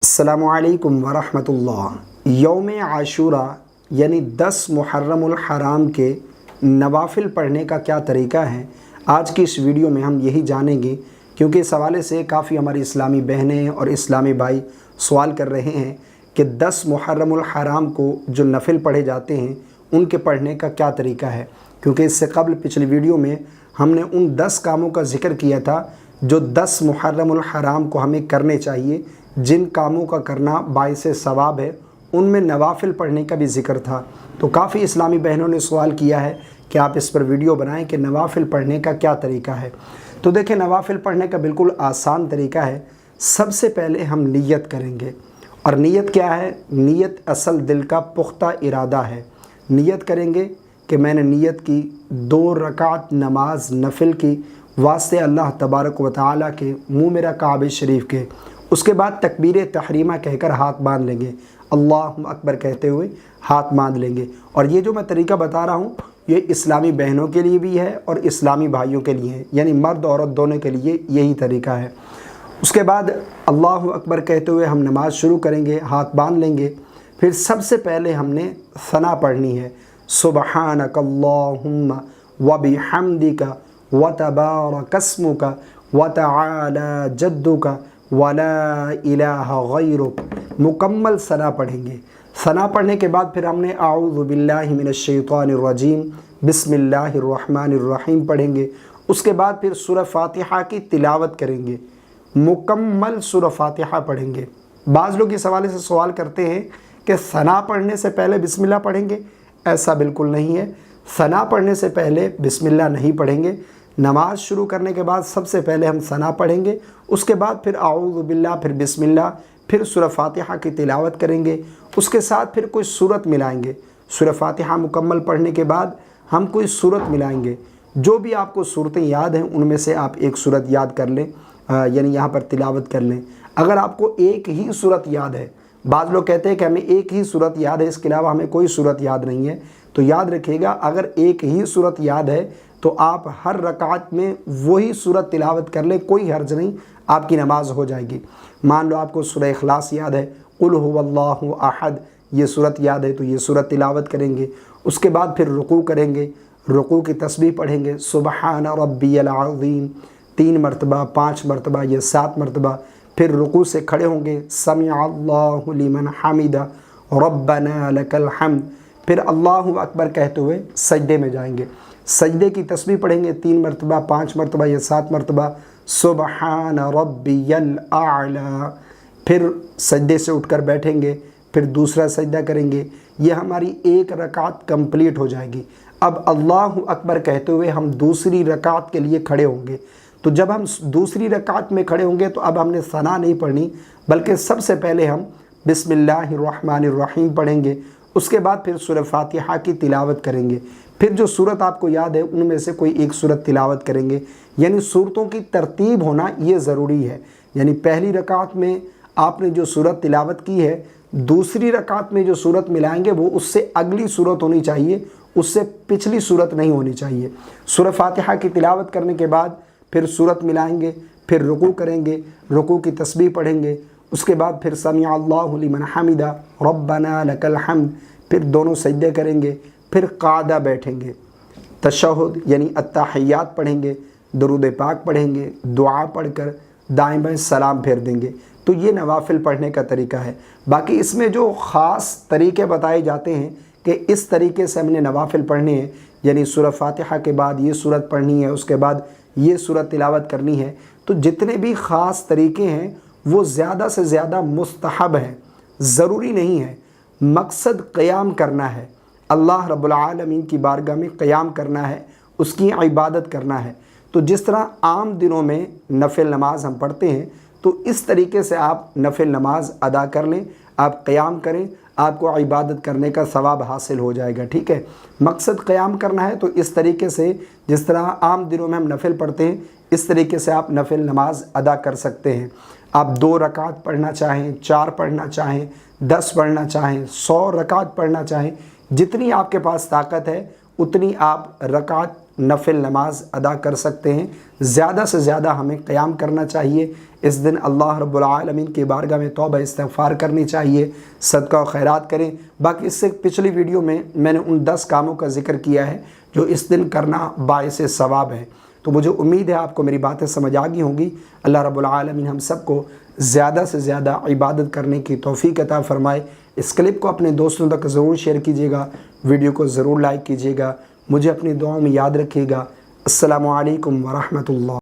अस्सलामु अलैकुम वरहमतुल्लाह। यौम आशूरा यानी 10 मुहर्रम उल हराम के नवाफिल पढ़ने का क्या तरीका है, आज की इस वीडियो में हम यही जानेंगे। क्योंकि इस हवाले से काफ़ी हमारी इस्लामी बहनें और इस्लामी भाई सवाल कर रहे हैं कि 10 मुहर्रम उल हराम को जो नफिल पढ़े जाते हैं उनके पढ़ने का क्या तरीका है। क्योंकि इससे कबल पिछली वीडियो में हमने उन 10 कामों का जिक्र किया था जो 10 मुहर्रम उल हराम को हमें करने चाहिए, जिन कामों का करना बाइसे सवाब है, उनमें नवाफिल पढ़ने का भी जिक्र था। तो काफ़ी इस्लामी बहनों ने सवाल किया है कि आप इस पर वीडियो बनाएं कि नवाफिल पढ़ने का क्या तरीका है। तो देखें, नवाफिल पढ़ने का बिल्कुल आसान तरीका है। सबसे पहले हम नियत करेंगे, और नियत क्या है? नियत असल दिल का पुख्ता इरादा है। नियत करेंगे कि मैंने नियत की 2 रकात नमाज नफिल की वास्ते अल्लाह तबारक व तआला के, मुँह मेरा काबे शरीफ के। उसके बाद तकबीर तहरीमा कहकर हाथ बांध लेंगे, अल्लाहु अकबर कहते हुए हाथ बांध लेंगे। और ये जो मैं तरीका बता रहा हूँ ये इस्लामी बहनों के लिए भी है और इस्लामी भाइयों के लिए है, यानी मर्द औरत दोनों के लिए यही तरीका है। उसके बाद अल्लाहु अकबर कहते हुए हम नमाज शुरू करेंगे, हाथ बांध लेंगे। फिर सबसे पहले हमने सना पढ़नी है, सुबहानक अल्लाहुम्मा व बिहम्दिका व तबारकस्मुका व तआला जद्दुका वला इलाहा गैरुक। मुकम्मल सना पढ़ेंगे। सना पढ़ने के बाद फिर हमने आऊज़ु बिल्लाहि मिनश शैतानिर रजीम बिस्मिल्लाहिर रहमानिर रहीम पढ़ेंगे। उसके बाद फिर सूरह फातिहा की तिलावत करेंगे, मुकम्मल सूरह फातिहा पढ़ेंगे। बाज़ लोग इस हवाले से सवाल करते हैं कि सना पढ़ने से पहले बिस्मिल्लाह पढ़ेंगे। ऐसा बिल्कुल नहीं है। सना पढ़ने से पहले बिस्मिल्लाह नहीं पढ़ेंगे। नमाज शुरू करने के बाद सबसे पहले हम सना पढ़ेंगे, उसके बाद फिर आऊज़ु बिल्लाह, फिर बिस्मिल्लाह, फिर सूरह फातिहा की तिलावत करेंगे। उसके साथ फिर कोई सूरत मिलाएंगे। सूरह फातिहा मुकम्मल पढ़ने के बाद हम कोई सूरत मिलाएंगे। जो भी आपको सूरतें याद हैं उनमें से आप एक सूरत याद कर लें, यानी यहाँ पर तिलावत कर लें। अगर आपको एक ही सूरत याद है, बाज़ लोग कहते हैं कि हमें एक ही सूरत याद है, इसके अलावा हमें कोई सूरत याद नहीं है, तो याद रखिएगा अगर एक ही सूरत याद है तो आप हर रकात में वही सूरत तिलावत कर लें, कोई हर्ज नहीं, आपकी नमाज हो जाएगी। मान लो आपको सूरह इखलास याद है, कुल हुवल्लाहु अहद, ये सूरत याद है तो ये सूरत तिलावत करेंगे। उसके बाद फिर रुकू करेंगे, रुकू की तस्बीह पढ़ेंगे, सुबहान रब्बियल अज़ीम 3 मरतबा, 5 मरतबा या 7 मरतबा। फिर रुकू से खड़े होंगे, समिअ अल्लाहु लिमन हमिदा रब्बना लकल हम्द। फिर अल्लाहु अकबर कहते हुए सजदे में जाएंगे। सजदे की तस्बीह पढ़ेंगे 3 मरतबा, 5 मरतबा या 7 मरतबा, सुबहान रब्बियल आला। फिर सजदे से उठकर बैठेंगे, फिर दूसरा सजदा करेंगे। ये हमारी एक रकात कंप्लीट हो जाएगी। अब अल्लाहु अकबर कहते हुए हम दूसरी रकात के लिए खड़े होंगे। तो जब हम दूसरी रकात में खड़े होंगे तो अब हमने सना नहीं पढ़नी, बल्कि सबसे पहले हम बिस्मिल्लाहिर रहमानिर रहीम पढ़ेंगे। उसके बाद फिर सूरह फातिहा की तिलावत करेंगे। फिर जो सूरत आपको याद है उनमें से कोई एक सूरत तिलावत करेंगे। यानी सूरतों की तरतीब होना ये ज़रूरी है। यानी पहली रकात में आपने जो सूरत तिलावत की है, दूसरी रकात में जो सूरत मिलाएंगे वो उससे अगली सूरत होनी चाहिए, उससे पिछली सूरत नहीं होनी चाहिए। सूरह फातिहा की तिलावत करने के बाद फिर सूरत मिलाएंगे, फिर रुकू करेंगे, रुकू की तस्बीह पढ़ेंगे। उसके बाद फिर समिअ अल्लाहु लिमन हमिदा रब्बना लकल हम्द। फिर दोनों सजदे करेंगे, फिर क़ादा बैठेंगे, तशहुद यानी अत्तहियात पढ़ेंगे, दुरूद पाक पढ़ेंगे, दुआ पढ़कर दाएं बाएं सलाम फेर देंगे। तो ये नवाफिल पढ़ने का तरीका है। बाकी इसमें जो ख़ास तरीके बताए जाते हैं कि इस तरीके से हमने नवाफिल पढ़ने हैं, यानी सूरह फातिहा के बाद ये सूरत पढ़नी है, उसके बाद ये सूरत तिलावत करनी है, तो जितने भी ख़ास तरीके हैं वो ज़्यादा से ज़्यादा मुस्तहब हैं, ज़रूरी नहीं है। मकसद क़याम करना है, अल्लाह रब्बुल आलमीन की बारगाह में क़याम करना है, उसकी इबादत करना है। तो जिस तरह आम दिनों में नफिल नमाज हम पढ़ते हैं, तो इस तरीके से आप नफिल नमाज अदा कर लें, आप क़याम करें, आपको इबादत करने का सवाब हासिल हो जाएगा। ठीक है, मकसद क़याम करना है तो इस तरीके से, जिस तरह आम दिनों में हम नफिल पढ़ते हैं, इस तरीके से आप नफिल नमाज अदा कर सकते हैं। आप 2 रकात पढ़ना चाहें, 4 पढ़ना चाहें, 10 पढ़ना चाहें, 100 रकात पढ़ना चाहें, जितनी आपके पास ताकत है उतनी आप रकात نفل نماز ادا کر سکتے ہیں۔ زیادہ سے زیادہ ہمیں قیام کرنا چاہیے، اس دن اللہ رب العالمین کی بارگاہ میں توبہ استغفار کرنی چاہیے، صدقہ و خیرات کریں۔ باقی اس سے پچھلی ویڈیو میں میں نے ان 10 کاموں کا ذکر کیا ہے جو اس دن کرنا باعث ثواب ہے۔ تو مجھے امید ہے آپ کو میری باتیں سمجھ آ گئی ہوں گی۔ اللہ رب العالمین ہم سب کو زیادہ سے زیادہ عبادت کرنے کی توفیق عطا فرمائے۔ اس کلپ کو اپنے دوستوں تک ضرور شیئر کیجیے گا، ویڈیو کو ضرور لائک کیجیے گا، مجھے اپنی دعاؤں میں یاد رکھیے گا۔ السلام علیکم ورحمۃ اللہ۔